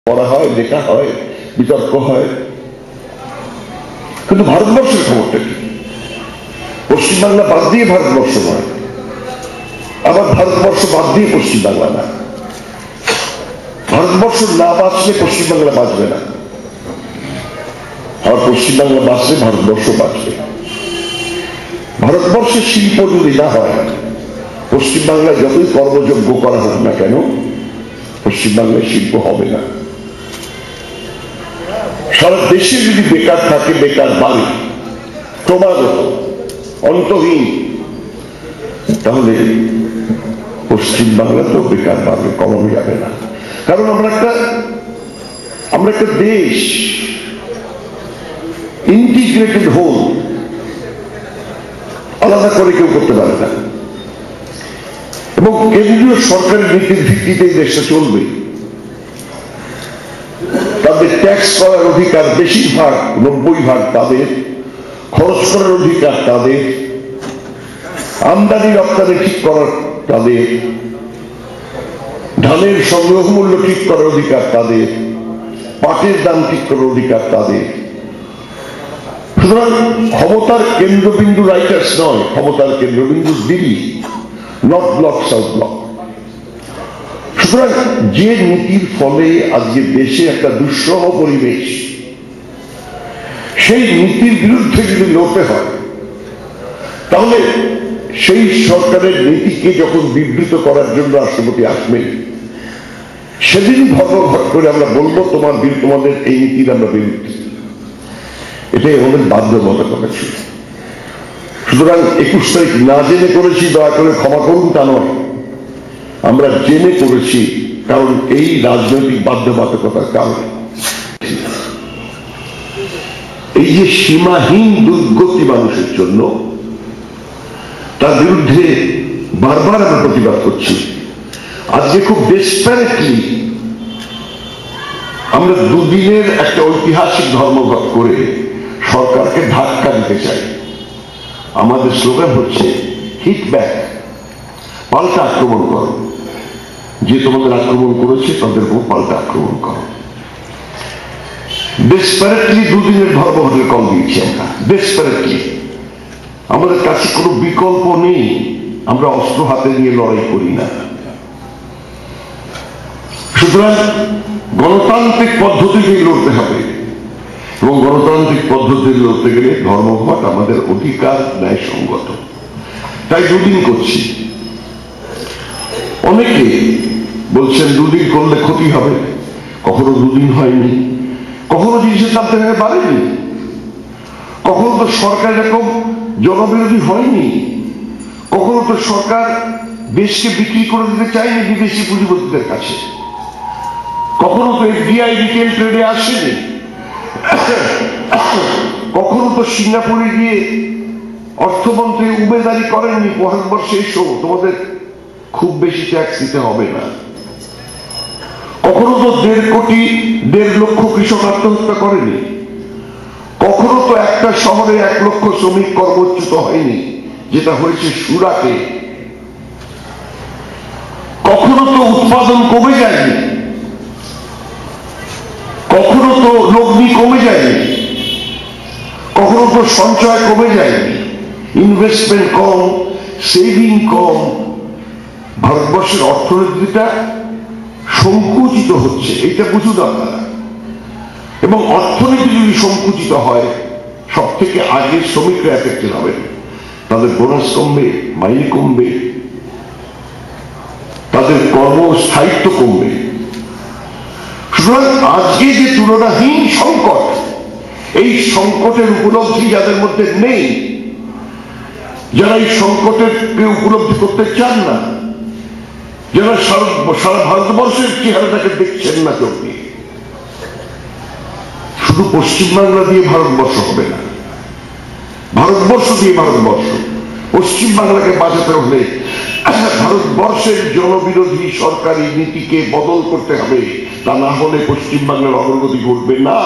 পড়া হয়, লেখা হয়, বিতর্ক হয়, কিন্তু ভারতবর্ষের খবরটা কি? পশ্চিমবাংলা বাদ দিয়ে ভারতবর্ষ নয়, আবার ভারতবর্ষ বাদ দিয়ে পশ্চিমবাংলা না। ভারতবর্ষ না বাঁচলে পশ্চিমবাংলা বাঁচবে না, আর পশ্চিমবাংলা বাঁচলে ভারতবর্ষ বাঁচবে। ভারতবর্ষের শিল্প যদি না হয়, পশ্চিমবাংলায় যতই কর্মযোগ্য করা হোক না কেন, পশ্চিমবাংলায় শিল্প হবে না। সারা দেশে যদি বেকার থাকে, বেকার বাড়ে ক্রমাগত অন্তহীন, তাহলে পশ্চিমবাংলাতেও বেকার বাড়বে, কমানো যাবে না। কারণ আমরা একটা দেশ, ইন্টিগ্রেটেড হোল, আলাদা করে কেউ করতে পারে না। এবং কেন্দ্রীয় সরকারের নীতির ভিত্তিতে দেশটা চলবে। তাদের ট্যাক্স করার অধিকার বেশিরভাগ, 90% তাদের, খরচ করার অধিকার তাদের, আমদানি রপ্তানি ঠিক করার তাদের, ধানের সংগ্রহ মূল্য ঠিক করার অধিকার তাদের, পাটের দাম ঠিক করার অধিকার তাদের। সুতরাং ক্ষমতার কেন্দ্রবিন্দু রাইটার্স নয়, ক্ষমতার কেন্দ্রবিন্দু Delhi, north block, south block. সুতরাং যে নীতির ফলে আজকে দেশে একটা দুঃসহ পরিবেশ, সেই নীতির বিরুদ্ধে যদি লড়তে হয়, তাহলে সেই সরকারের নীতিকে যখন বিবৃত করার জন্য রাষ্ট্রপতি আসবেন, সেদিন ভগভট করে আমরা বলবো তোমাদের এই নীতির আমরা বিরুদ্ধে। এটাই আমাদের বাধ্যবাধকতা ছিল। সুতরাং 21 তারিখ না জেনে করেছি, দয়া করে ক্ষমা করুন তা নয়, আমরা জেনে করেছি, কারণ এই রাজনৈতিক বাধ্যবাধকতার কারণে। এই যে সীমাহীন দুর্গতি মানুষের জন্য, তার বিরুদ্ধে বারবার আমরা প্রতিবাদ করছি। আজকে খুব ডেসপারেটলি আমরা দুদিনের একটা ঐতিহাসিক ধর্মঘট করে সরকারকে ধাক্কা দিতে চাই। আমাদের স্লোগান হচ্ছে হিট ব্যাক, পাল্টা আক্রমণ করো। যে তোমাদের আক্রমণ করেছে তাদের উপর পাল্টা আক্রমণ করো। ডেসপারেটলি দুদিনের ধর্মঘটের কল দিয়েছি আমরা, ডেসপারেটলি। আমাদের কাছে কোনো বিকল্প নেই, আমরা অস্ত্র হাতে নিয়ে লড়াই করি না। সুতরাং গণতান্ত্রিক পদ্ধতিতেই লড়তে হবে, এবং গণতান্ত্রিক পদ্ধতিতে লড়তে গেলে ধর্মঘট আমাদের অধিকার, ন্যায়সঙ্গত। তাই দুদিন করছি। অনেকে বলছেন দুদিন করলে ক্ষতি হবে, কখনো দুদিন হয়নি, কখনো জিনিসের দাম থেকে বাড়েনি, কখনো তো সরকার এরকম জনবিরোধী হয়নি, কখনো তো সরকার দেশকে বিক্রি করে দিতে চায়নি বিদেশি পুঁজিপতিদের কাছে, কখনো তো এফডিআই রিটেল ট্রেডে আসেনি, কখনো তো সিঙ্গাপুরে গিয়ে অর্থমন্ত্রী উমেদারি করেননি ভারতবর্ষে এসো তোমাদের খুব বেশি ট্যাক্স দিতে হবে না, কখনো তো 1.5 লক্ষ কৃষক আত্মহত্যা করেনি, কখনো তো একটা শহরে 1 লক্ষ শ্রমিক কর্মচ্যুত হয়নি, যেটা হয়েছে সুরাটে, কখনো তো উৎপাদন কমে যায়নি, কখনো তো লগ্নি কমে যায়নি, কখনো তো সঞ্চয় কমে যায়নি, ইনভেস্টমেন্ট কম, সেভিং কম। ভারতবর্ষের অর্থনীতিটা সংকুচিত হচ্ছে, এটা বুঝুন আপনারা। এবং অর্থনীতি যদি সংকুচিত হয়, সব থেকে আগে শ্রমিকরা এফেক্টেড হবে, তাদের বোনাস কমবে, মাইনে কমবে, তাদের কর্মস্থায়িত্ব কমবে। সুতরাং আজকে যে তুলনাহীন সংকট, এই সংকটের উপলব্ধি যাদের মধ্যে নেই, যারা এই সংকটের উপলব্ধি করতে চান না, যারা সারা ভারতবর্ষের চেহারাটাকে দেখছেন না চোখে, শুধু পশ্চিমবাংলা দিয়ে ভারতবর্ষ হবে না, ভারতবর্ষ দিয়ে ভারতবর্ষ। পশ্চিমবাংলাকে বাঁচাতে হলে ভারতবর্ষের জনবিরোধী সরকারি নীতিকে বদল করতে হবে, তা না হলে পশ্চিমবাংলার অগ্রগতি ঘটবে না।